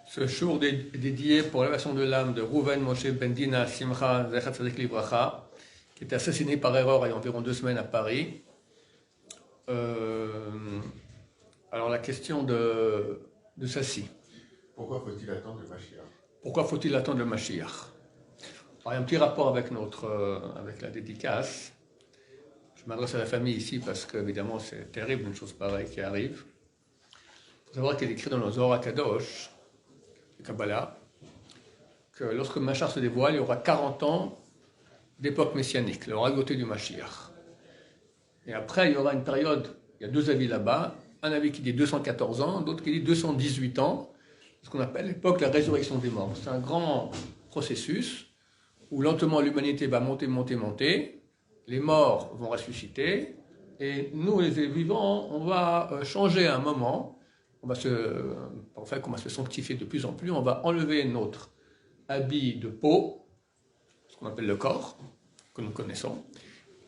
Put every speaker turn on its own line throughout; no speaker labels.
Ce jour dédié pour l'élévation de l'âme de Rouven Moshe Ben Dina Simcha Zecher Tzadik Livracha, qui était assassiné par erreur il y a environ 2 semaines à Paris. Alors la question de Sassi.
Pourquoi faut-il attendre le Mashiach?
Pourquoi faut-il attendre le Mashiach? Alors, il y a un petit rapport avec avec la dédicace. Je m'adresse à la famille ici parce que, évidemment, c'est terrible une chose pareille qui arrive. Il faut savoir qu'il est écrit dans le Zohar Kadosh, le Kabbalah, que lorsque le Mashiach se dévoile, il y aura 40 ans d'époque messianique, le royauté du Mashiach. Et après, il y aura une période, il y a 2 avis là-bas, un avis qui dit 214 ans, d'autre qui dit 218 ans, ce qu'on appelle l'époque de la résurrection des morts. C'est un grand processus où lentement l'humanité va monter, les morts vont ressusciter, et nous, les vivants, on va changer à un moment, on va se sanctifier de plus en plus, on va enlever notre habit de peau, ce qu'on appelle le corps, que nous connaissons.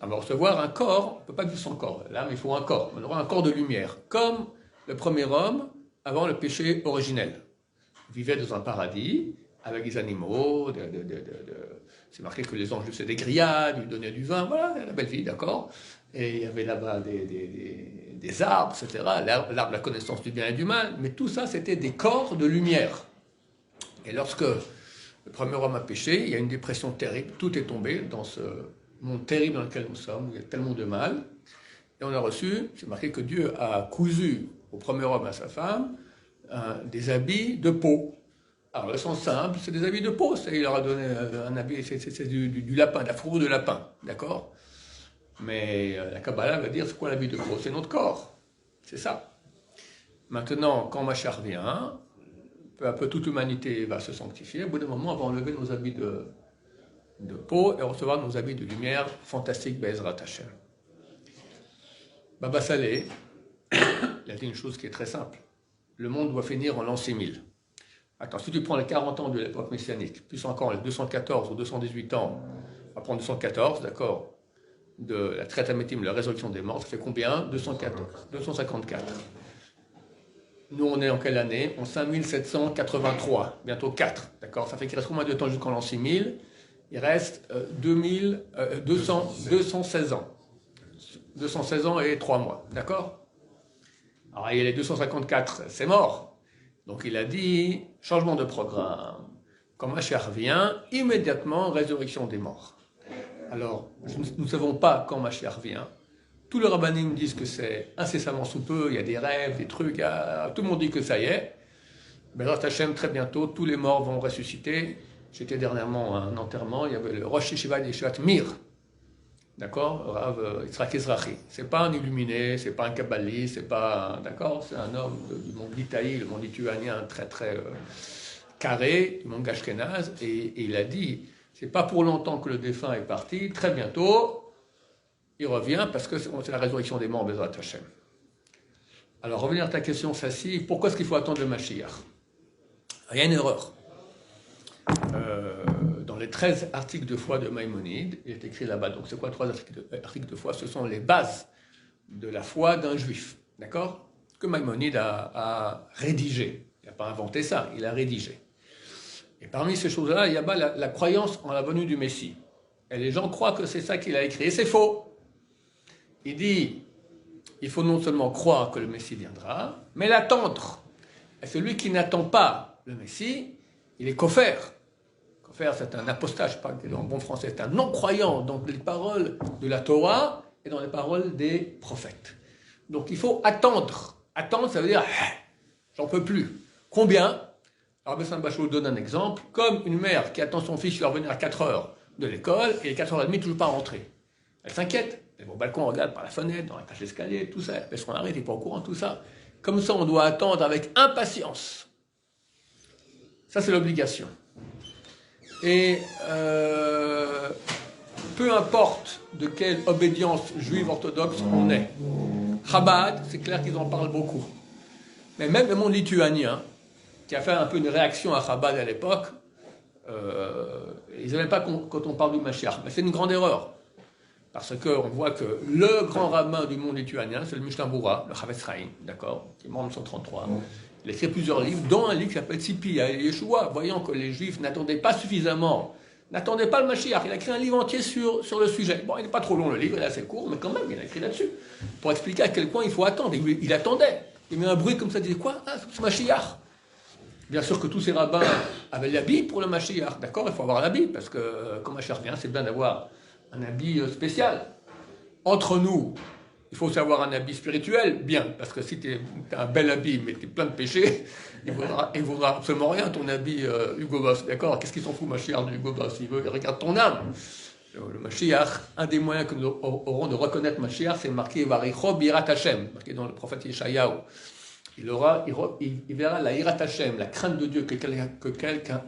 On va recevoir un corps, on ne peut pas vivre sans corps, là, mais il faut un corps, on aura un corps de lumière, comme le premier homme avant le péché originel. Il vivait dans un paradis, avec des animaux, c'est marqué que les anges lui faisaient des grillades, lui donnaient du vin, voilà, la belle vie, d'accord. Et il y avait là-bas des arbres, etc., l'arbre de la connaissance du bien et du mal, mais tout ça, c'était des corps de lumière. Et lorsque le premier homme a péché, il y a une dépression terrible, tout est tombé dans ce monde terrible dans lequel nous sommes, où il y a tellement de mal, et on a reçu, c'est marqué que Dieu a cousu au premier homme et à sa femme des habits de peau. Alors le sens simple, c'est des habits de peau, il leur a donné un habit, c'est du lapin, de la fourrure de lapin, d'accord? Mais la Kabbalah va dire, c'est quoi l'habit de peau? C'est notre corps, c'est ça. Maintenant, quand Mashiach vient, peu à peu toute l'humanité va se sanctifier, au bout d'un moment, on va enlever nos habits de peau et recevoir nos habits de lumière fantastiques, Be'ezrat Hashem. Baba Saleh, il a dit une chose qui est très simple. Le monde doit finir en l'an 6000. Attends, si tu prends les 40 ans de l'époque messianique, plus encore les 214 ou 218 ans, on va prendre 214, d'accord, de la Tchiat HaMetim, la résurrection des morts, ça fait combien? 254. Nous, on est en quelle année? En 5783, bientôt 4, d'accord? Ça fait qu'il reste combien de temps jusqu'en l'an 6000? Il reste 216 ans. 216 ans et 3 mois, d'accord? Alors, il y a les 254, c'est mort. Donc, il a dit, changement de programme. Quand Mashiach vient, immédiatement, résurrection des morts. Alors, nous ne savons pas quand Mashiach vient. Tous les rabbinim disent que c'est incessamment sous peu, il y a des rêves, des trucs, tout le monde dit que ça y est. Mais Be'ezrat Hashem, très bientôt, tous les morts vont ressusciter. J'étais dernièrement à un enterrement, il y avait le Rosh Yeshiva d'Yeshivat Mir. D'accord, Rav Yitzhak Ezrahi. C'est pas un illuminé, c'est pas un kabbaliste, c'est pas d'accord, c'est un homme du monde litaï, le monde lituanien très très carré, du monde ashkénaze, et il a dit, c'est pas pour longtemps que le défunt est parti, très bientôt, il revient parce que c'est la résurrection des morts, Be'ezrat Hashem. Alors revenir à ta question, Sassi, pourquoi est-ce qu'il faut attendre le Mashiach? Il y a une erreur. Dans les 13 articles de foi de Maïmonide, il est écrit là-bas, donc c'est quoi 3 articles de foi? Ce sont les bases de la foi d'un juif, d'accord? Que Maïmonide a rédigé. Il n'a pas inventé ça, il a rédigé. Et parmi ces choses-là, il y a la croyance en la venue du Messie. Et les gens croient que c'est ça qu'il a écrit, et c'est faux. Il dit, il faut non seulement croire que le Messie viendra, mais l'attendre. Et celui qui n'attend pas le Messie, il est koffer. Koffer, c'est un apostat, je parle en bon français, c'est un non-croyant dans les paroles de la Torah et dans les paroles des prophètes. Donc il faut attendre. Attendre, ça veut dire, j'en peux plus. Combien? Alors Bessin Bachot donne un exemple, comme une mère qui attend son fils qui va revenir à 4 heures de l'école et 4h30 toujours pas rentré. Elle s'inquiète, elle va au balcon, on regarde par la fenêtre, dans la cage d'escalier, tout ça, elle qu'on arrête, il n'est pas au courant, tout ça. Comme ça, on doit attendre avec impatience. Ça, c'est l'obligation. Et peu importe de quelle obédience juive orthodoxe on est. Chabad, c'est clair qu'ils en parlent beaucoup. Mais même le monde lituanien, qui a fait un peu une réaction à Chabad à l'époque, ils n'aimaient pas quand on parle du Mashiach. Mais c'est une grande erreur. Parce qu'on voit que le grand rabbin du monde lituanien, c'est le Mishnah Berurah, le Chavetz Chaim, d'accord, qui est mort en 1933. Il a écrit plusieurs livres, dont un livre qui s'appelle Tzipi Yeshua, voyant que les Juifs n'attendaient pas suffisamment, n'attendaient pas le Mashiach. Il a écrit un livre entier sur le sujet. Bon, il n'est pas trop long le livre, il est assez court, mais quand même, il a écrit là-dessus, pour expliquer à quel point il faut attendre. Il attendait. Il met un bruit comme ça, il disait quoi? Ah, c'est Mashiach. Bien sûr que tous ces rabbins avaient l'habit pour le Mashiach, d'accord? Il faut avoir l'habit, parce que quand Mashiach vient, c'est bien d'avoir un habit spécial. Entre nous, il faut aussi avoir un habit spirituel, bien, parce que si tu as un bel habit, mais tu es plein de péchés, il ne vaudra absolument rien ton habit Hugo Boss, d'accord? Qu'est-ce qu'il s'en fout, Mashiach, de Hugo Boss? Il regarde ton âme. Le Mashiach, un des moyens que nous aurons de reconnaître Mashiach, c'est marqué Varicho Birat Hashem, marqué dans le prophète Yeshayahu. Il verra la Hirat Hashem, la crainte de Dieu que quelqu'un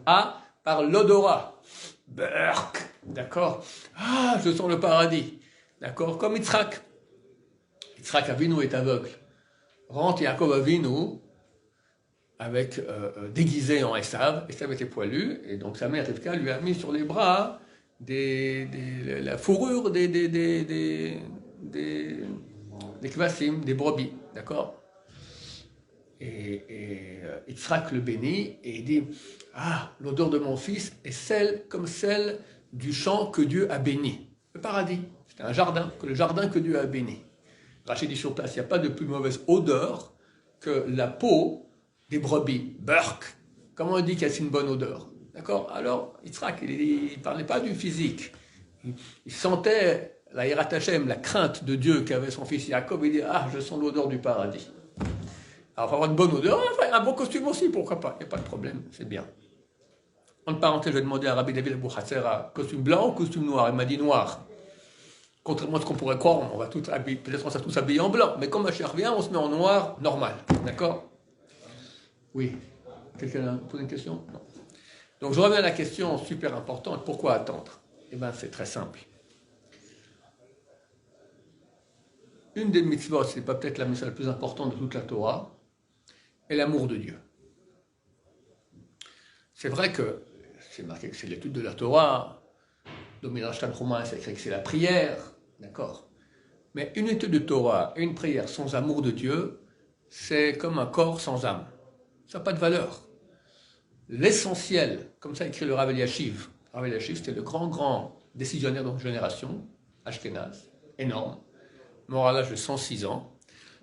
a par l'odorat. Berk, d'accord? Ah, je sens le paradis, d'accord? Comme Yitzhak. Yitzhak Avinu est aveugle. Rentre Yaakov Avinu avec déguisé en Esav. Esav était poilu, et donc sa mère Rivka lui a mis sur les bras la fourrure des kvassim, des brebis, d'accord? Et Yitzhak le bénit et il dit: ah, l'odeur de mon fils est comme celle du champ que Dieu a béni. Le paradis, c'est un jardin, le jardin que Dieu a béni. Rachid dit sur place, il n'y a pas de plus mauvaise odeur que la peau des brebis. Burk. Comment on dit qu'il y a une bonne odeur? D'accord? Alors, Yitzhak, il ne parlait pas du physique. Il sentait la Hirat Hashem, la crainte de Dieu qu'avait son fils Yaakov. Il dit: ah, je sens l'odeur du paradis. Alors, il faut avoir une bonne odeur, enfin, un bon costume aussi, pourquoi pas? Il n'y a pas de problème, c'est bien. Entre parenthèses, je vais demander à Rabbi David Abouhassera, costume blanc ou costume noir? Il m'a dit noir. Contrairement à ce qu'on pourrait croire, on va tous habiller, peut-être on s'est tous habillés en blanc, mais quand Mashiach vient, on se met en noir normal. D'accord? Oui. Quelqu'un a posé une question? Non. Donc je reviens à la question super importante, pourquoi attendre? Eh bien, c'est très simple. Une des mitzvot, c'est pas peut-être la mitzvah la plus importante de toute la Torah, est l'amour de Dieu. C'est vrai que c'est marqué que c'est l'étude de la Torah, dans Midrash Tanchuma, c'est écrit que c'est la prière, d'accord? Mais une étude de Torah et une prière sans amour de Dieu, c'est comme un corps sans âme. Ça n'a pas de valeur. L'essentiel, comme ça écrit le Rav Eliashiv. Rav Eliashiv, c'était le grand décisionnaire de notre génération, Ashkenaz, énorme, mort à l'âge de 106 ans.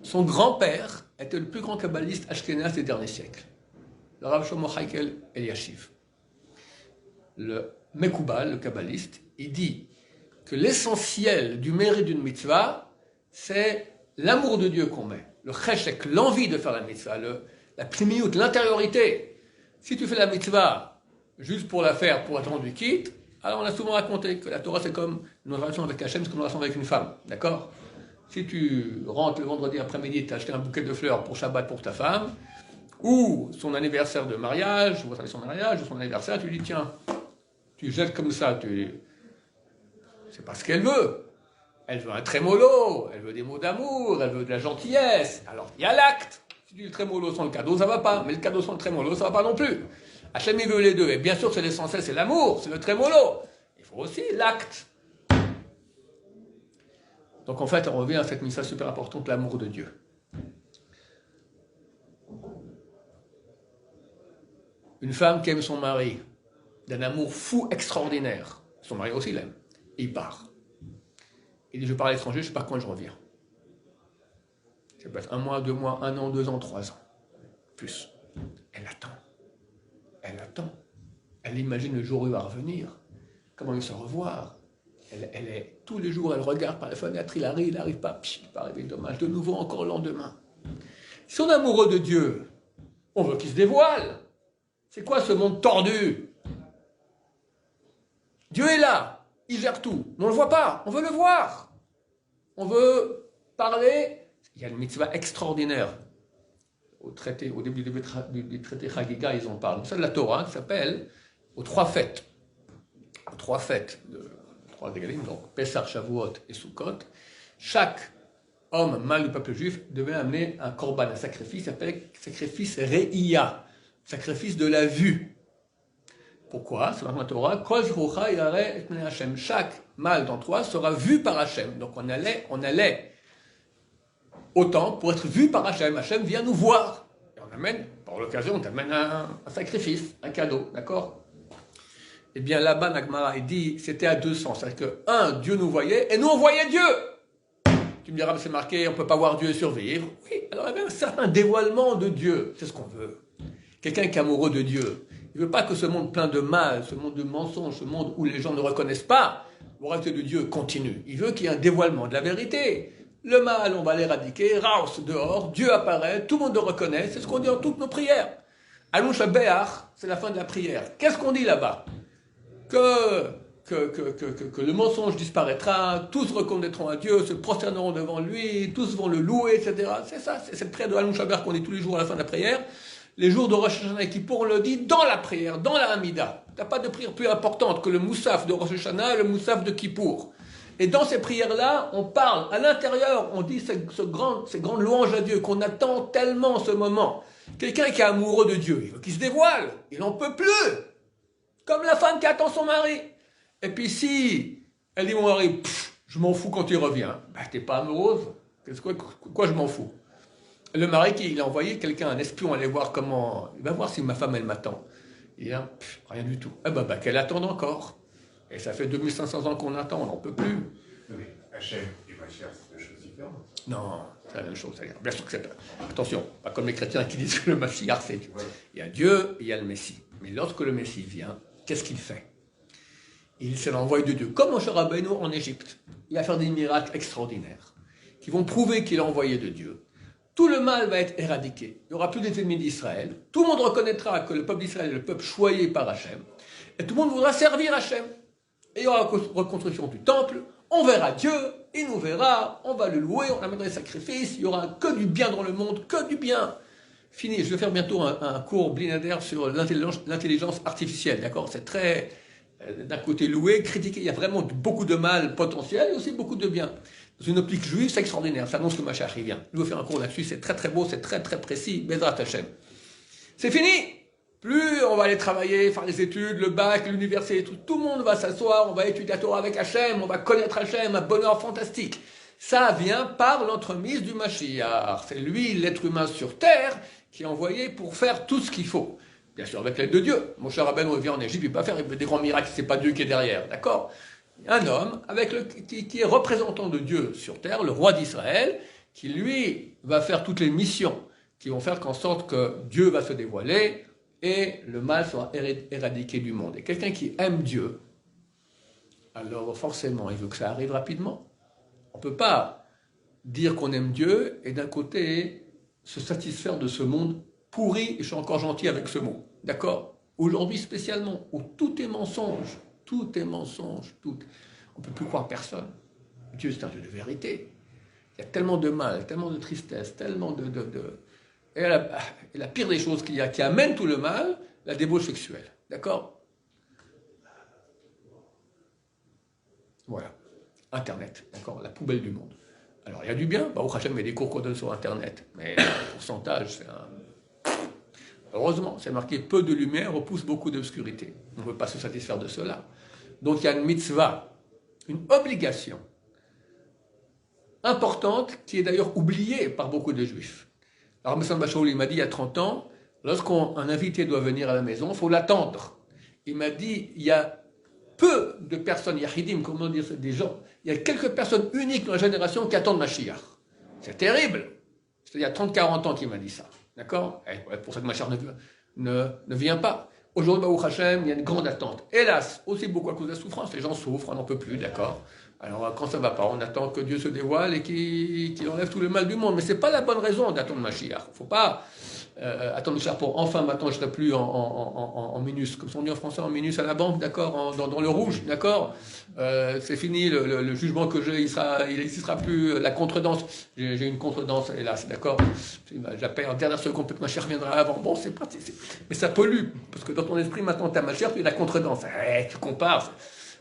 Son grand-père était le plus grand kabbaliste Ashkenaz des derniers siècles, le Rav Shlomo Heikel Eliashiv. Le Mekoubal, le kabbaliste, il dit que l'essentiel du mérite d'une mitzvah, c'est l'amour de Dieu qu'on met. Le cheshek, l'envie de faire la mitzvah, la primiout, l'intériorité. Si tu fais la mitzvah juste pour la faire, pour attendre du quitte, alors on a souvent raconté que la Torah c'est comme une relation avec Hachem, c'est comme une relation avec une femme, d'accord? Si tu rentres le vendredi après-midi, tu as acheté un bouquet de fleurs pour Shabbat pour ta femme, ou son anniversaire de mariage, ou son mariage, ou son anniversaire, tu dis tiens, tu jettes comme ça, c'est pas ce qu'elle veut. Elle veut un trémolo, elle veut des mots d'amour, elle veut de la gentillesse. Alors, il y a l'acte. Si tu dis le trémolo sans le cadeau, ça va pas. Mais le cadeau sans le trémolo, ça va pas non plus. Hachem, il veut les deux. Et bien sûr, c'est l'essentiel, c'est l'amour, c'est le trémolo. Il faut aussi l'acte. Donc, en fait, on revient à cette mission super importante, l'amour de Dieu. Une femme qui aime son mari, d'un amour fou extraordinaire. Son mari aussi l'aime. Il part. Il dit, je pars à l'étranger, je ne sais pas quand je reviens. Ça peut être 1 mois, 2 mois, 1 an, 2 ans, 3 ans. Plus. Elle attend. Elle attend. Elle imagine le jour où il va revenir. Comment il va se revoir. Elle est, tous les jours, elle regarde par la fenêtre, il n'arrive pas. Puis, il va arriver, dommage. De nouveau, encore le lendemain. Si on est amoureux de Dieu, on veut qu'il se dévoile. C'est quoi ce monde tordu? Dieu est là, il gère tout. Mais on ne le voit pas, on veut le voir. On veut parler. Il y a une mitzvah extraordinaire. Au début du traité Chagiga, ils en parlent. C'est de la Torah qui s'appelle aux 3 fêtes. Aux 3 fêtes, 3 régalim, donc Pessah, Shavuot et Sukkot. Chaque homme mâle du peuple juif devait amener un korban, un sacrifice, qui s'appelle sacrifice Re'iyah, sacrifice de la vue. Pourquoi? C'est dans la Torah, Kol Zrucha Yareh et Pnei Hashem. Chaque mâle dans toi sera vu par Hashem. Donc on allait au temple pour être vu par Hashem. Hashem vient nous voir. Et on amène, par l'occasion, on t'amène un sacrifice, un cadeau, d'accord? Eh bien là-bas, Nagmara, il dit, c'était à deux sens. C'est-à-dire que, un, Dieu nous voyait, et nous on voyait Dieu. Tu me diras, c'est marqué, on ne peut pas voir Dieu et survivre. Oui, alors il y avait un certain dévoilement de Dieu. C'est ce qu'on veut. Quelqu'un qui est amoureux de Dieu. Il ne veut pas que ce monde plein de mal, ce monde de mensonges, ce monde où les gens ne reconnaissent pas l'oralité de Dieu continue. Il veut qu'il y ait un dévoilement de la vérité. Le mal, on va l'éradiquer, raus dehors, Dieu apparaît, tout le monde le reconnaît, c'est ce qu'on dit dans toutes nos prières. Alouch Be'ach, c'est la fin de la prière. Qu'est-ce qu'on dit là-bas? Que le mensonge disparaîtra, tous reconnaîtront à Dieu, se prosterneront devant lui, tous vont le louer, etc. C'est ça, c'est cette prière de Alouch Be'ach qu'on dit tous les jours à la fin de la prière. Les jours de Rosh Hashanah et Kippour, on le dit dans la prière, dans la Hamida. Tu n'as pas de prière plus importante que le Moussaf de Rosh Hashanah et le Moussaf de Kippour. Et dans ces prières-là, on parle, à l'intérieur, on dit ces grandes louanges à Dieu qu'on attend tellement en ce moment. Quelqu'un qui est amoureux de Dieu, il veut qu'il se dévoile, il n'en peut plus. Comme la femme qui attend son mari. Et puis si elle dit mon mari, je m'en fous quand il revient, ben t'es pas amoureuse, quoi je m'en fous? Le mari il a envoyé quelqu'un, un espion, aller voir comment, il va voir si ma femme elle m'attend. Il dit, rien du tout. Eh ben, qu'elle attende encore. Et ça fait 2500 ans qu'on attend, on n'en peut plus.
Mais Hachem et Mashiach, c'est deux choses différentes.
Non, c'est la même chose. Bien sûr que c'est... Attention, pas comme les chrétiens qui disent que le Mashiach c'est Dieu. Il y a Dieu et il y a le Messie. Mais lorsque le Messie vient, qu'est-ce qu'il fait? C'est l'envoyé de Dieu. Comme Moshe Rabbeinu en Égypte. Il va faire des miracles extraordinaires qui vont prouver qu'il est envoyé de Dieu. Tout le mal va être éradiqué. Il n'y aura plus des ennemis d'Israël. Tout le monde reconnaîtra que le peuple d'Israël est le peuple choyé par Hachem. Et tout le monde voudra servir Hachem. Et il y aura la reconstruction du temple. On verra Dieu, il nous verra, on va le louer, on amènera des sacrifices. Il n'y aura que du bien dans le monde, que du bien. Fini. Je vais faire bientôt un cours Blinader sur l'intelligence artificielle. D'accord? C'est très, d'un côté loué, critiqué. Il y a vraiment beaucoup de mal potentiel et aussi beaucoup de bien. Dans une optique juive, c'est extraordinaire. Ça annonce que Mashiach il vient. Je vais faire un cours là-dessus. C'est très très beau, c'est très très précis. Bezrat Hashem. C'est fini. Plus on va aller travailler, faire les études, le bac, l'université, tout le monde va s'asseoir, on va étudier la Torah avec Hachem, on va connaître Hachem, un bonheur fantastique. Ça vient par l'entremise du Mashiach. C'est lui, l'être humain sur terre, qui est envoyé pour faire tout ce qu'il faut. Bien sûr, avec l'aide de Dieu. Moshe Rabbeinu revient en Égypte, il ne va pas faire des grands miracles, c'est pas Dieu qui est derrière, d'accord? Un homme qui est représentant de Dieu sur terre, le roi d'Israël, qui lui va faire toutes les missions qui vont faire qu'en sorte que Dieu va se dévoiler, et le mal sera éradiqué du monde. Et quelqu'un qui aime Dieu, alors forcément, il veut que ça arrive rapidement. On ne peut pas dire qu'on aime Dieu et d'un côté se satisfaire de ce monde pourri, et je suis encore gentil avec ce mot, d'accord? Aujourd'hui spécialement, où tout est mensonge, on ne peut plus croire personne. Dieu c'est un Dieu de vérité. Il y a tellement de mal, tellement de tristesse, tellement Et la pire des choses qu'il y a, qui amène tout le mal, la débauche sexuelle. D'accord? Voilà. Internet. D'accord? La poubelle du monde. Alors, il y a du bien. Baruch Hashem, il y a des cours qu'on donne sur Internet. Mais le pourcentage, c'est un... Heureusement, c'est marqué peu de lumière repousse beaucoup d'obscurité. On ne peut pas se satisfaire de cela. Donc, il y a une mitzvah, une obligation importante qui est d'ailleurs oubliée par beaucoup de juifs. Alors, M. Bachoul, il m'a dit il y a 30 ans, lorsqu'un invité doit venir à la maison, il faut l'attendre. Il m'a dit, il y a peu de personnes, yahidim, comment dire, des gens, il y a quelques personnes uniques dans la génération qui attendent Mashiach. C'est terrible. C'est il y a 30-40 ans qu'il m'a dit ça. D'accord? Et pour ça que Mashiach ne vient pas. Aujourd'hui, Baruch Hashem, il y a une grande attente. Hélas, aussi beaucoup à cause de la souffrance, les gens souffrent, on n'en peut plus, d'accord? Alors, quand ça ne va pas, on attend que Dieu se dévoile et qu'il enlève tout le mal du monde. Mais ce n'est pas la bonne raison d'attendre Mashiach. Il ne faut pas attendre Mashiach pour enfin, maintenant, je ne serai plus en minus. Comme on dit en français, en minus à la banque, d'accord, dans le rouge, d'accord. C'est fini, le jugement que j'ai, il n'existera plus. La contredanse, j'ai une contredanse, hélas, d'accord. J'appelle en dernière seconde, peut-être Mashiach reviendra avant. Bon, c'est parti. Mais ça pollue, parce que dans ton esprit, maintenant, tu as Mashiach, puis la contredanse. Tu compares.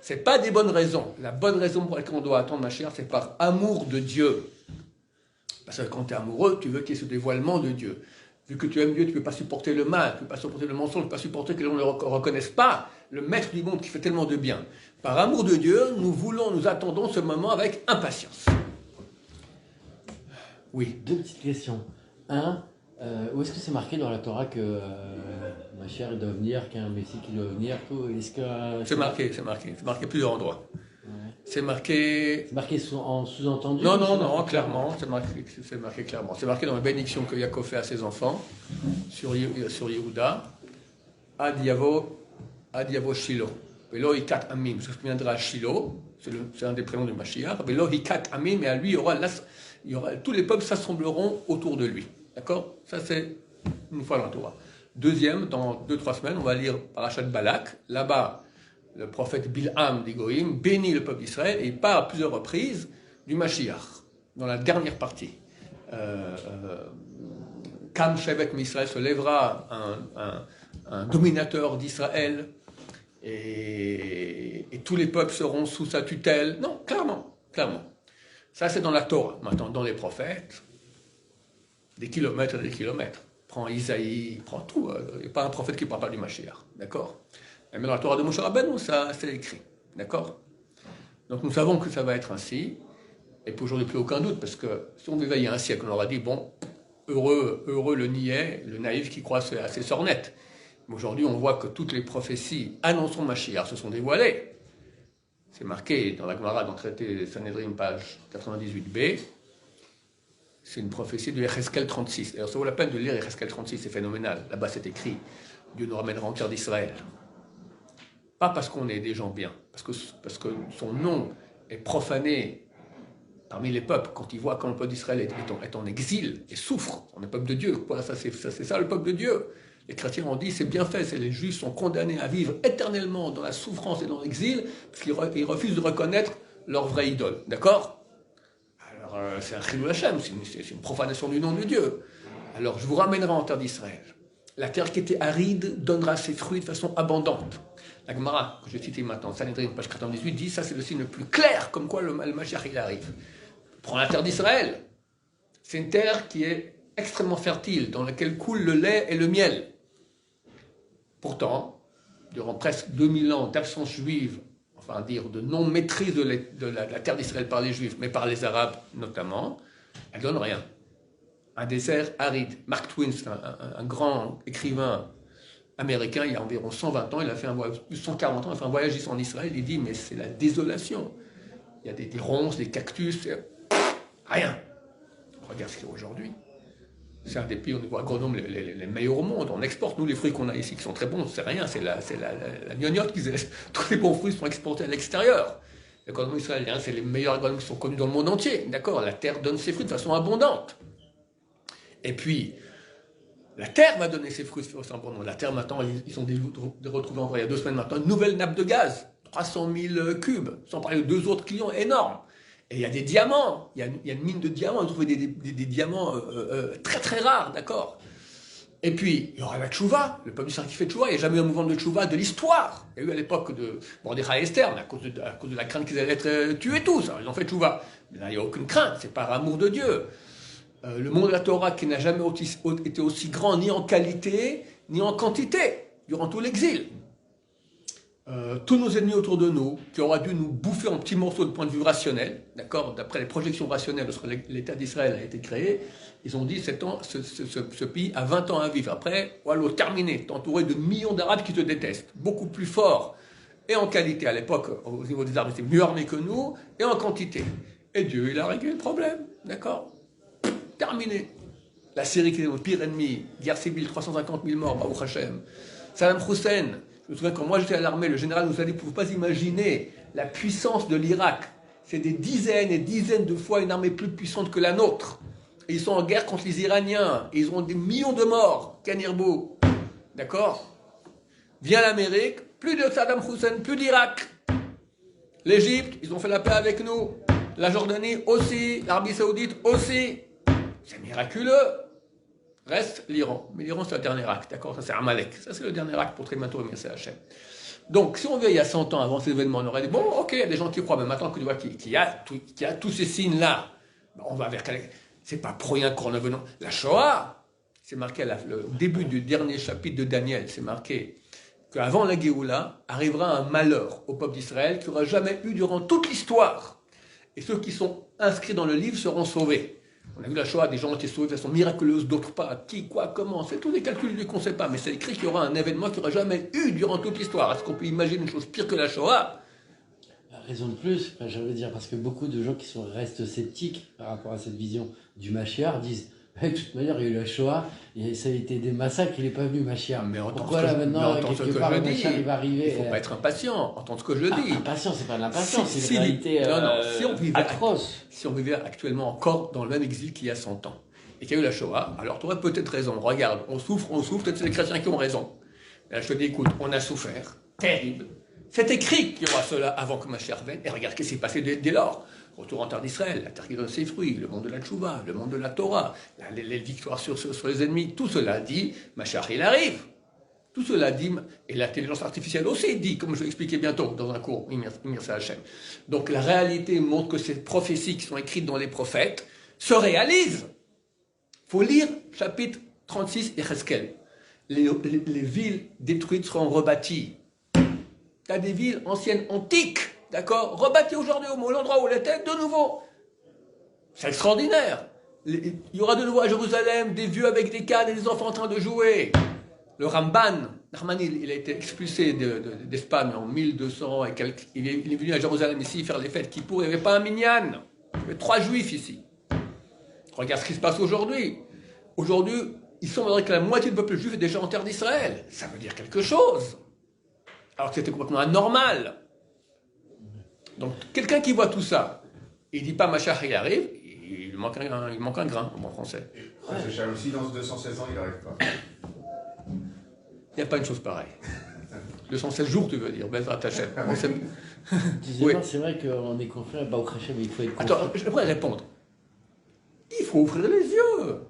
Ce n'est pas des bonnes raisons. La bonne raison pour laquelle on doit attendre Mashiach, c'est par amour de Dieu. Parce que quand tu es amoureux, tu veux qu'il y ait ce dévoilement de Dieu. Vu que tu aimes Dieu, tu ne peux pas supporter le mal, tu ne peux pas supporter le mensonge, tu ne peux pas supporter que les gens ne le reconnaissent pas, le maître du monde qui fait tellement de bien. Par amour de Dieu, nous attendons ce moment avec impatience. Oui.
Deux petites questions. Un, où est-ce que c'est marqué dans la Torah que Mashiach doit venir, qu'il y a un Messie qui doit venir, tout? Est-ce que
C'est marqué à plusieurs endroits.
Ouais.
C'est marqué...
C'est marqué en sous-entendu?
Non, clairement, c'est marqué clairement. C'est marqué dans la bénédiction que Yaakov fait à ses enfants, sur Yehuda, Ad Yavo Shilo. Velo Hikat Amim, ça se viendra à Shilo, c'est un des prénoms de Mashiach. Velo Hikat Amim, et à lui, tous les peuples s'assembleront autour de lui. D'accord? Ça, c'est une fois dans la Torah. Deuxième, dans 2-3 semaines, on va lire Parashat Balak. Là-bas, le prophète Bilham d'Igoïm bénit le peuple d'Israël et il parle à plusieurs reprises du Mashiach, dans la dernière partie. Kam Shevet Misraël, se lèvera un dominateur d'Israël et tous les peuples seront sous sa tutelle. Non, clairement. Ça, c'est dans la Torah. Maintenant, dans les prophètes, des kilomètres et des kilomètres. Prends Isaïe, prends tout. Il n'y a pas un prophète qui ne parle pas du Mashiach. D'accord? Mais dans la Torah de Moshe Rabbeinu, ça, c'est écrit. D'accord? Donc nous savons que ça va être ainsi. Et pour aujourd'hui, plus aucun doute, parce que si on vivait il y a un siècle, on aurait dit, bon, heureux le niais, le naïf qui croit à ses sornettes. Mais aujourd'hui, on voit que toutes les prophéties annonçant Mashiach se sont dévoilées. C'est marqué dans la Gemara, dans le traité Sanhedrin, page 98b. C'est une prophétie de Yecheskel 36. D'ailleurs, ça vaut la peine de lire Yecheskel 36, c'est phénoménal. Là-bas, c'est écrit, Dieu nous ramènera en terre d'Israël. Pas parce qu'on est des gens bien, parce que son nom est profané parmi les peuples, quand il voit quand le peuple d'Israël est en exil et souffre, on est peuple de Dieu. Voilà, c'est ça le peuple de Dieu. Les chrétiens ont dit, c'est bien fait, les juifs sont condamnés à vivre éternellement dans la souffrance et dans l'exil, parce qu'ils refusent de reconnaître leur vraie idole. D'accord? Alors, c'est un chilul Hashem, c'est une profanation du nom de Dieu. Alors, je vous ramènerai en terre d'Israël. La terre qui était aride donnera ses fruits de façon abondante. La Gemara, que je citais maintenant, Sanhedrin, page 98, dit, ça c'est le signe le plus clair, comme quoi le Mashiach il arrive. Prends la terre d'Israël. C'est une terre qui est extrêmement fertile, dans laquelle coule le lait et le miel. Pourtant, durant presque 2000 ans d'absence juive, enfin dire de non-maîtrise de la terre d'Israël par les Juifs, mais par les Arabes notamment, elle ne donne rien. Un désert aride. Mark Twain, un grand écrivain américain, il y a environ 120 ans, il a fait un voyage, 140 ans, il a fait un voyage ici en Israël, il dit, mais c'est la désolation. Il y a des ronces, des cactus, rien. Regarde ce qu'il y a aujourd'hui. C'est un des pays, au niveau agronome, les meilleurs au monde. On exporte, nous, les fruits qu'on a ici, qui sont très bons, c'est rien, c'est la gnognotte. Tous les bons fruits sont exportés à l'extérieur. L'agronome israélien, c'est les meilleurs agronomes qui sont connus dans le monde entier. D'accord? La terre donne ses fruits de façon abondante. Et puis, la terre va donner ses fruits de façon abondante. La terre, maintenant, ils ont retrouvé encore il y a 2 semaines maintenant une nouvelle nappe de gaz, 300 000 cubes, sans parler de 2 autres clients énormes. Et il y a des diamants, il y a une mine de diamants, on a trouvé des diamants très très rares, d'accord? Et puis, il y aura la tchouva, le peuple d'Israël qui fait tchouva, il n'y a jamais eu un mouvement de tchouva de l'histoire. Il y a eu à l'époque de Mordechai et Esther, mais à cause de la crainte qu'ils allaient être tués tous, alors ils ont fait tchouva. Mais là, il n'y a aucune crainte, c'est par amour de Dieu. Le monde de la Torah qui n'a jamais été aussi grand ni en qualité ni en quantité durant tout l'exil. Tous nos ennemis autour de nous, qui auraient dû nous bouffer en petits morceaux de point de vue rationnel, d'accord, d'après les projections rationnelles lorsque l'État d'Israël a été créé, ils ont dit ce pays a 20 ans à vivre. Après, voilà, terminé, t'es entouré de millions d'Arabes qui te détestent, beaucoup plus forts, et en qualité à l'époque, au niveau des armes, ils étaient mieux armés que nous, et en quantité. Et Dieu, il a réglé le problème, d'accord? Terminé. La Syrie qui est notre pire ennemi, guerre civile, 350 000 morts, Baruch Hashem. Saddam Hussein, je me souviens quand moi j'étais à l'armée, le général nous a dit, vous ne pouvez pas imaginer la puissance de l'Irak. C'est des dizaines et dizaines de fois une armée plus puissante que la nôtre. Et ils sont en guerre contre les Iraniens. Et ils ont des millions de morts. Kanirbo. D'accord? Vient l'Amérique, plus de Saddam Hussein, plus d'Irak. L'Égypte, ils ont fait la paix avec nous. La Jordanie aussi, l'Arabie Saoudite aussi. C'est miraculeux. Reste l'Iran. Mais l'Iran, c'est le dernier acte, d'accord? Ça, c'est Amalek. Ça, c'est le dernier acte pour très bientôt remercier Hachem. Donc, si on vient il y a 100 ans avant ces événements, on aurait dit, bon, ok, il y a des gens qui croient, mais maintenant que tu vois qu'il y a tous ces signes-là, on va vers quel... C'est pas pour rien qu'on a venu. La Shoah, c'est marqué le début du dernier chapitre de Daniel, c'est marqué qu'avant la Géoula, arrivera un malheur au peuple d'Israël qu'il n'y aura jamais eu durant toute l'histoire. Et ceux qui sont inscrits dans le livre seront sauvés. On a vu la Shoah, des gens ont été sauvés de façon miraculeuse, d'autres pas. Qui, quoi, comment, c'est tous les calculs qu'on ne sait pas. Mais c'est écrit qu'il y aura un événement qu'il n'y aura jamais eu durant toute l'histoire. Est-ce qu'on peut imaginer une chose pire que la Shoah?
Raison de plus, enfin, je veux dire, parce que beaucoup de gens restent sceptiques par rapport à cette vision du Mashiach disent de toute manière, il y a eu la Shoah, et ça a été des massacres, il n'est pas venu Mashiach. Pourquoi là maintenant, quelque part, le Mashiach il va arriver?
Il ne faut pas être impatient, entendre ce que je dis.
Impatient, c'est pas de l'impatience, c'est une réalité atroce.
Si on vivait actuellement encore dans le même exil qu'il y a 100 ans, et qu'il y a eu la Shoah, alors tu aurais peut-être raison. Regarde, on souffre, peut-être c'est les chrétiens qui ont raison. Là, je te dis, écoute, on a souffert, terrible. C'est écrit qu'il y aura cela avant que Mashiach vienne, et regarde ce qui s'est passé dès lors. Retour en terre d'Israël, la terre qui donne ses fruits, le monde de la Tchouva, le monde de la Torah, les victoires sur les ennemis, tout cela dit, Mashiach il arrive. Tout cela dit, et l'intelligence artificielle aussi dit, comme je vais expliquer bientôt dans un cours, Mirza Hashem. Donc la réalité montre que ces prophéties qui sont écrites dans les prophètes se réalisent. Il faut lire chapitre 36 et Cheskel. Les villes détruites seront rebâties. Tu as des villes anciennes, antiques, d'accord, rebâties aujourd'hui au l'endroit où elles étaient, de nouveau. C'est extraordinaire. Il y aura de nouveau à Jérusalem des vieux avec des cannes et des enfants en train de jouer. Le Ramban, il a été expulsé d'Espagne en 1200 et quelques. Il est venu à Jérusalem ici faire les fêtes Kippour. Il n'y avait pas un minyan. Il y avait 3 juifs ici. Regarde ce qui se passe aujourd'hui. Aujourd'hui, il semblerait que la moitié du peuple juif est déjà en terre d'Israël. Ça veut dire quelque chose. Alors que c'était complètement anormal. Donc, quelqu'un qui voit tout ça, il ne dit pas Mashiach il arrive, il manque un grain, en bon français.
Et aussi, dans 216 ans, il n'arrive pas.
Il n'y a pas une chose pareille. 216 jours, tu veux dire, Bezrat Hashem.
Oui. C'est vrai qu'on est confiant à Baruch Hashem, mais il faut être confiant.
Attends, je pourrais répondre. Il faut ouvrir les yeux.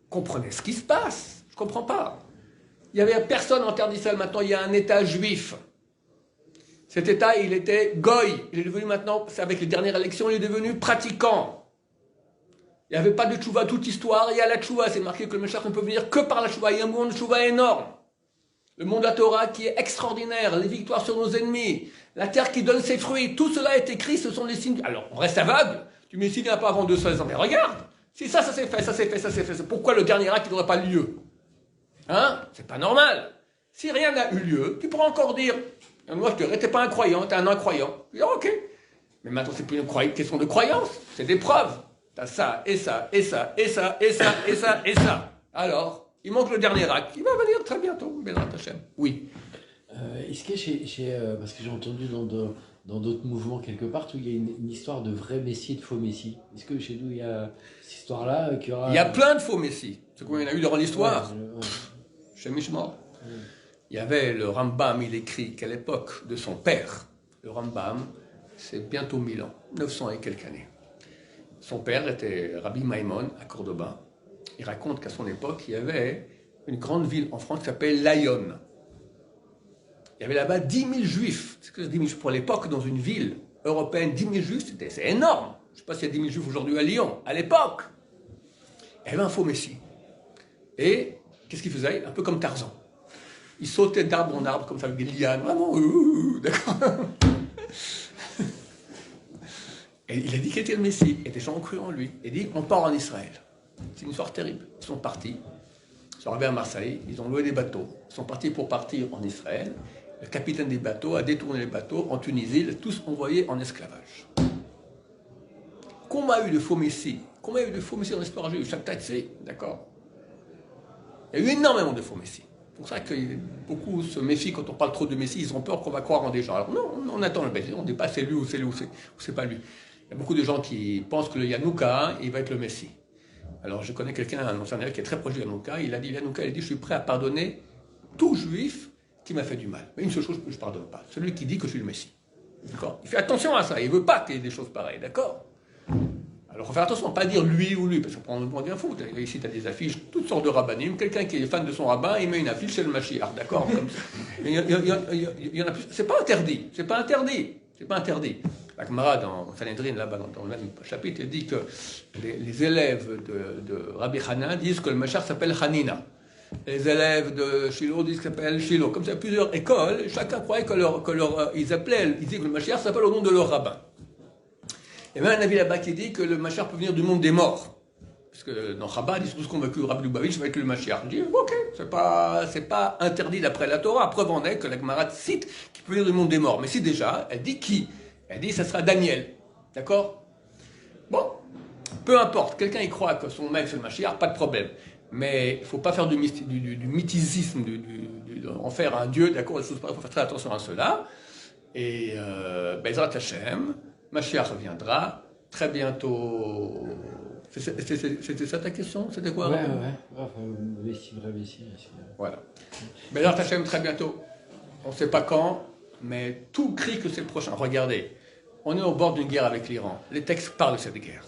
Comprenez ce qui se passe. Je ne comprends pas. Il n'y avait personne en terre d'Israël. Maintenant, il y a un État juif. Cet État, il était goy. Il est devenu maintenant, avec les dernières élections, il est devenu pratiquant. Il n'y avait pas de tchouva toute histoire. Il y a la tchouva. C'est marqué que le Mashiach ne peut venir que par la tchouva. Il y a un mouvement de tchouva énorme. Le monde de la Torah qui est extraordinaire. Les victoires sur nos ennemis. La terre qui donne ses fruits. Tout cela est écrit. Ce sont les signes. Alors, on reste aveugle. Tu me dis, s'il n'y a pas avant 216 ans. Mais regarde. Si ça s'est fait, ça s'est fait, ça s'est fait. Pourquoi le dernier acte n'aurait pas lieu? Hein? C'est pas normal. Si rien n'a eu lieu, tu pourras encore dire, moi je te dirais, t'es pas un croyant, t'es un incroyant. Je dis, ok. Mais maintenant, c'est plus une question de croyance, c'est des preuves. T'as ça, et ça, et ça, et ça, et ça, et ça, et ça. Alors, il manque le dernier acte. Il va venir très bientôt, Bezrat Hashem. Oui.
Est-ce que parce que j'ai entendu dans d'autres mouvements quelque part où il y a une histoire de vrai messie et de faux messie. Est-ce que chez nous il y a cette histoire-là qu'il y aura...
Il y a plein de faux messies. C'est quoi il y en a eu durant l'histoire. Chez Mishmor. Il y avait le Rambam, il écrit qu'à l'époque de son père, le Rambam, c'est bientôt 1000 ans, 900 et quelques années. Son père était Rabbi Maimon à Cordoba. Il raconte qu'à son époque, il y avait une grande ville en France qui s'appelle Lyon. Il y avait là-bas 10 000 juifs. C'est que 10 000 juifs pour l'époque, dans une ville européenne, 10 000 juifs, c'est énorme. Je ne sais pas s'il y a 10 000 juifs aujourd'hui à Lyon. À l'époque, il y avait un faux messie. Et qu'est-ce qu'il faisait? Un peu comme Tarzan. Il sautait d'arbre en arbre, comme ça, avec des lianes. Vraiment, d'accord. Et il a dit qu'il était le Messie. Et des gens ont cru en lui. Il a dit, on part en Israël. C'est une histoire terrible. Ils sont partis. Ils sont arrivés à Marseille. Ils ont loué des bateaux. Ils sont partis pour partir en Israël. Le capitaine des bateaux a détourné les bateaux en Tunisie. Les a tous envoyés en esclavage. Combien a eu de faux Messies? Combien a eu de faux Messies dans l'histoire juive? Chaque tête, c'est, d'accord. Il y a eu énormément de faux Messies. C'est pour ça que beaucoup se méfient quand on parle trop de Messie, ils ont peur qu'on va croire en des gens. Alors non, on attend le Messie, on ne dit pas c'est lui ou c'est pas lui. Il y a beaucoup de gens qui pensent que le Yanouka, il va être le Messie. Alors je connais quelqu'un, un ancien élève qui est très proche du Yanouka, il a dit Yanouka, il dit je suis prêt à pardonner tout juif qui m'a fait du mal. Mais une seule chose que je ne pardonne pas, celui qui dit que je suis le Messie. D'accord? Il fait attention à ça, il ne veut pas qu'il y ait des choses pareilles, d'accord? Alors, il faut faire attention, pas dire lui ou lui, parce qu'on prend le point bien fou. Ici, tu as des affiches, toutes sortes de rabbinim. Quelqu'un qui est fan de son rabbin, il met une affiche, c'est le Mashiach, d'accord? Il y en a plus. C'est pas interdit, c'est pas interdit, c'est pas interdit. La Gemara dans Sanhedrin, là-bas dans le même chapitre, il dit que les élèves de Rabbi Hanan disent que le Mashiach s'appelle Hanina. Les élèves de Shiloh disent qu'il s'appelle Shiloh. Comme ça, il y a plusieurs écoles, chacun croyait ils disaient que le Mashiach s'appelle au nom de leur rabbin. Il y a même un avis là-bas qui dit que le Mashiach peut venir du monde des morts. Parce que dans Chabad, ils sont tous convaincus que Rabbi Lubavitch va être le Mashiach. Je dis, ok, c'est pas interdit d'après la Torah. Preuve en est que la Gemara cite qu'il peut venir du monde des morts. Mais si déjà, elle dit qui? Elle dit, ça sera Daniel. D'accord? Bon, peu importe. Quelqu'un y croit que son maître c'est le Mashiach, pas de problème. Mais il ne faut pas faire du mythicisme, en faire un dieu, d'accord? Il faut faire très attention à cela. Et Bezrat Hashem, Mashiach reviendra très bientôt. C'était ça ta question? C'était quoi?
Ouais. Enfin, Vessie.
Voilà. Bezrat Hashem, très bientôt. On ne sait pas quand, mais tout crie que c'est le prochain. Regardez, on est au bord d'une guerre avec l'Iran. Les textes parlent de cette guerre.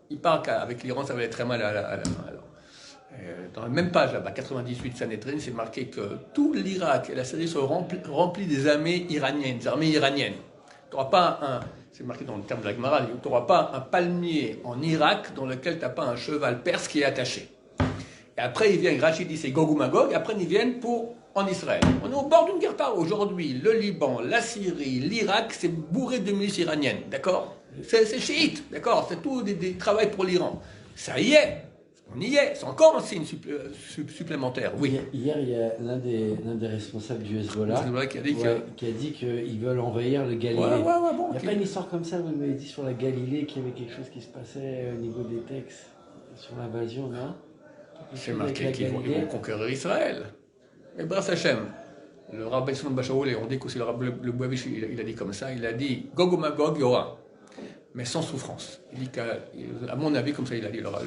Ils parlent qu'avec l'Iran, ça va être très mal à la main. Alors, dans la même page, là-bas, 98 Sanhedrin, c'est marqué que tout l'Irak et la Syrie sont remplis des armées iraniennes, Tu n'auras pas c'est marqué dans le terme de la Gemara, tu n'auras pas un palmier en Irak dans lequel tu n'as pas un cheval perse qui est attaché. Et après, ils viennent, Rachid dit c'est Gog ou Magog, et après, ils viennent en Israël. On est au bord d'une guerre par aujourd'hui. Le Liban, la Syrie, l'Irak, c'est bourré de milices iraniennes, d'accord? C'est chiite, d'accord? C'est tout des travails pour l'Iran. Ça y est. On y est, c'est encore un signe supplémentaire. Oui.
Hier, il y a l'un des responsables du Hezbollah qui a dit qu'ils veulent envahir le Galilée.
Bon,
il n'y a pas une histoire comme ça, vous m'avez dit sur la Galilée qu'il y avait quelque chose qui se passait au niveau des textes sur l'invasion, non?
C'est marqué qu'ils vont conquérir Israël. Mais Bras Hashem, le rabbin Shimon Bashaoul, et on dit qu'aussi le Bouavish, il a dit comme ça, il a dit Gog ou Magog, il y aura. Mais sans souffrance. Il dit qu'à mon avis, comme ça il a dit le Rav,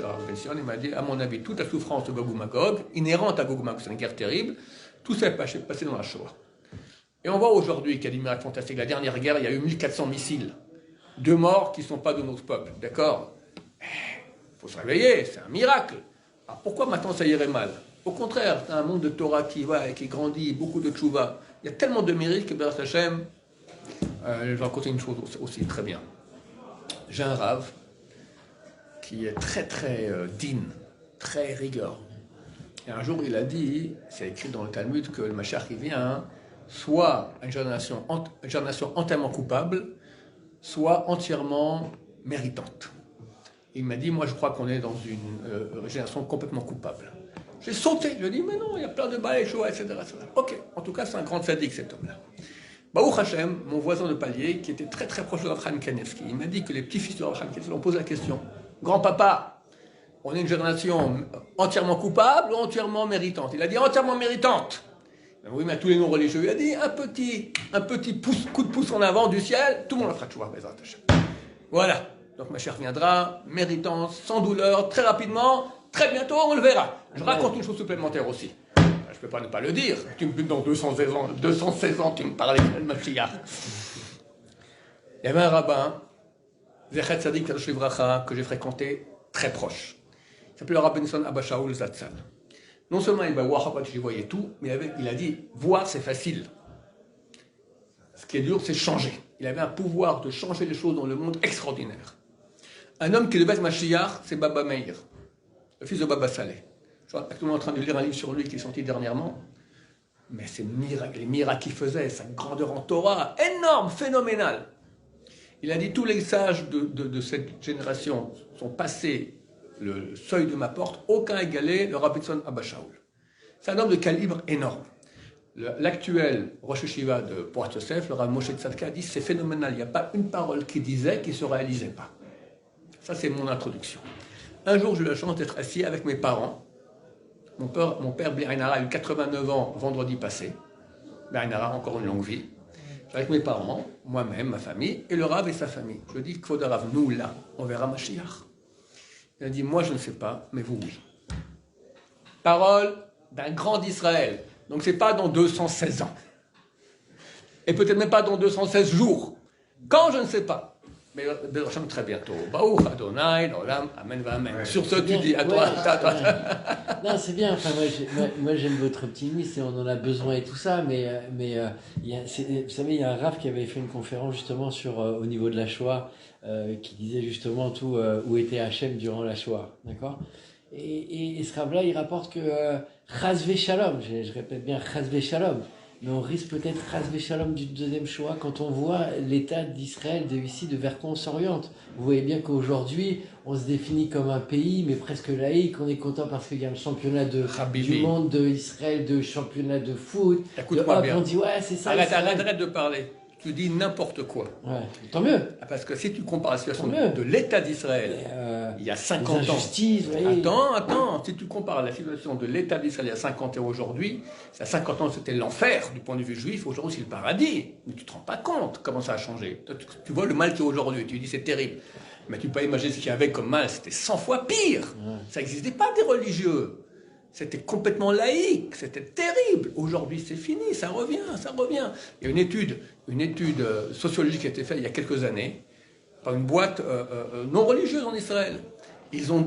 il m'a dit, à mon avis, toute la souffrance de Gog ou Magog, inhérente à Gog ou Magog, c'est une guerre terrible, tout ça est passé dans la Shoah. Et on voit aujourd'hui qu'il y a des miracles fantastiques. La dernière guerre, il y a eu 1400 missiles. 2 morts qui ne sont pas de notre peuple, d'accord? Il faut se réveiller, c'est un miracle. Alors pourquoi maintenant ça irait mal? Au contraire, c'est un monde de Torah qui grandit, beaucoup de tchouva. Il y a tellement de mérites que Be'ez Hashem, je vais raconter une chose aussi très bien. J'ai un rave qui est très digne, très rigueur. Et un jour, il a dit, c'est écrit dans le Talmud, que le Mashiach il vient, soit une génération entièrement coupable, soit entièrement méritante. Il m'a dit, moi je crois qu'on est dans une génération complètement coupable. J'ai sauté, je lui ai dit, mais non, il y a plein de balais, etc. Ok, en tout cas, c'est un grand sadique cet homme-là. Baruch Hashem, mon voisin de palier, qui était très proche de Rav Chaim Kanevski, il m'a dit que les petits-fils de Rav Chaim Kanevski ont posé la question. Grand-papa, on est une génération entièrement coupable ou entièrement méritante? Il a dit entièrement méritante. Ben oui, mais à tous les noms religieux, il a dit un petit coup de pouce en avant du ciel, tout le monde la fera toujours, Bezrat Hashem. Voilà, donc ma chère viendra, méritante, sans douleur, très rapidement, très bientôt, on le verra. Je raconte une chose supplémentaire aussi. Je ne peux pas ne pas le dire. Tu me butes dans 216 ans, tu me parlais de Mashiach. Il y avait un rabbin, Zechet Tzadik Kadosh Livracha, que j'ai fréquenté très proche. Il s'appelait le rabbin Nissan Abba Shaul Zatzal. Non seulement il va voir, je voyais tout, mais il a dit, voir c'est facile. Ce qui est dur, c'est changer. Il avait un pouvoir de changer les choses dans le monde extraordinaire. Un homme qui devait être Mashiach, c'est Baba Meir, le fils de Baba Saleh. Je suis actuellement en train de lire un livre sur lui qui est sorti dernièrement. Mais les miracles qu'il faisait, sa grandeur en Torah, énorme, phénoménal. Il a dit, tous les sages de cette génération sont passés le seuil de ma porte, aucun égalé le Rabbi Tzon Abba Shaul. C'est un homme de calibre énorme. L'actuel Rosh Hashiva de Porat Yosef, le Rav Moshe Tzadka, dit, c'est phénoménal, il n'y a pas une parole qui disait qui ne se réalisait pas. Ça, c'est mon introduction. Un jour, j'ai eu la chance d'être assis avec mes parents. Mon père Blainara a eu 89 ans vendredi passé. Blainara a encore une longue vie. Avec mes parents, moi-même, ma famille, et le Rav et sa famille. Je dis, Kvod Rav, nous là, on verra Mashiach. Il a dit, moi je ne sais pas, mais vous oui. Parole d'un grand d'Israël. Donc c'est pas dans 216 ans. Et peut-être même pas dans 216 jours. Quand je ne sais pas. Mais Hashem, très bientôt. Baruch Adonai, l'olam, amen, amen.
Ouais.
Sur ce, tu
bien.
dis, à
Ouais,
toi,
Non, c'est bien. Enfin, moi, j'aime votre optimisme et on en a besoin et tout ça. Vous savez, il y a un Rav qui avait fait une conférence justement sur au niveau de la Shoah, qui disait justement tout où était Hachem durant la Shoah, d'accord. Et ce Rav-là, il rapporte que Chas Shalom, je répète bien Chas Shalom, mais on risque peut-être Chas Shalom du deuxième Shoah quand on voit l'état d'Israël vers quoi on s'oriente. Vous voyez bien qu'aujourd'hui, on se définit comme un pays, mais presque laïque. On est content parce qu'il y a un championnat du monde d'Israël, de championnat de foot.
Écoute-moi bien.
On dit, ouais, c'est ça.
Arrête de parler. Tu dis n'importe quoi.
Ouais, tant mieux.
Parce que si tu compares la situation
Tant mieux.
de l'État d'Israël il y a 50
les
ans.
injustices, vous voyez.
Attends, si tu compares la situation de l'État d'Israël il y a 50 ans aujourd'hui, il y a 50 ans c'était l'enfer du point de vue juif, aujourd'hui c'est le paradis. Mais tu ne te rends pas compte comment ça a changé. Tu vois le mal qu'il y a aujourd'hui, tu dis c'est terrible. Mais tu peux pas imaginer ce qu'il y avait comme mal, c'était 100 fois pire. Ouais. Ça n'existait pas des religieux. C'était complètement laïque, c'était terrible. Aujourd'hui, c'est fini, ça revient. Il y a une étude sociologique qui a été faite il y a quelques années par une boîte non religieuse en Israël. Ils ont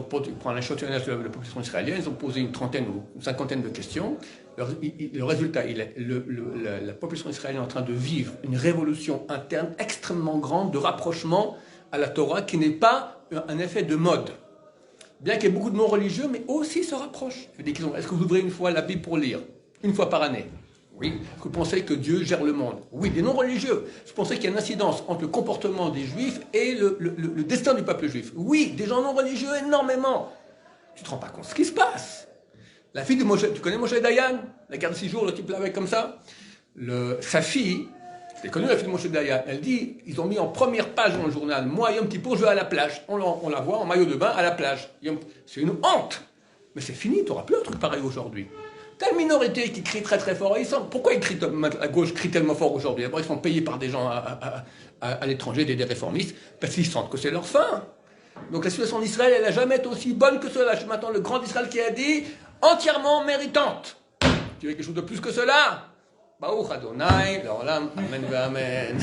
pour un échantillonnage de la population israélienne, ils ont posé une trentaine ou une cinquantaine de questions. Le résultat, la population israélienne est en train de vivre une révolution interne extrêmement grande de rapprochement à la Torah qui n'est pas un effet de mode. Bien qu'il y ait beaucoup de non-religieux, mais aussi se rapprochent. Est-ce que vous ouvrez une fois la Bible pour lire? Une fois par année? Oui. Est-ce que vous pensez que Dieu gère le monde? Oui. Des non-religieux. Vous pensez qu'il y a une incidence entre le comportement des Juifs et le destin du peuple juif? Oui. Des gens non-religieux, énormément. Tu te rends pas compte de ce qui se passe. La fille de Moshe, tu connais Moshe Dayan? La garde de 6 jours, le type l'avait comme ça. Sa fille, j'ai connu la fille de Moshe Dayan, elle dit, ils ont mis en première page dans le journal, moi, Yom Kippour, je vais à la plage. On la voit en maillot de bain à la plage. C'est une honte. Mais c'est fini, tu n'auras plus un truc pareil aujourd'hui. T'as une minorité qui crie très très fort. Pourquoi la gauche crie tellement fort aujourd'hui? D'abord, ils sont payés par des gens à l'étranger, des réformistes, parce qu'ils sentent que c'est leur fin. Donc la situation d'Israël, elle n'a jamais été aussi bonne que cela. Je m'attends le grand Israël qui a dit, entièrement méritante. Tu veux quelque chose de plus que cela? Baruch Adonai, l'olam, amen, amen.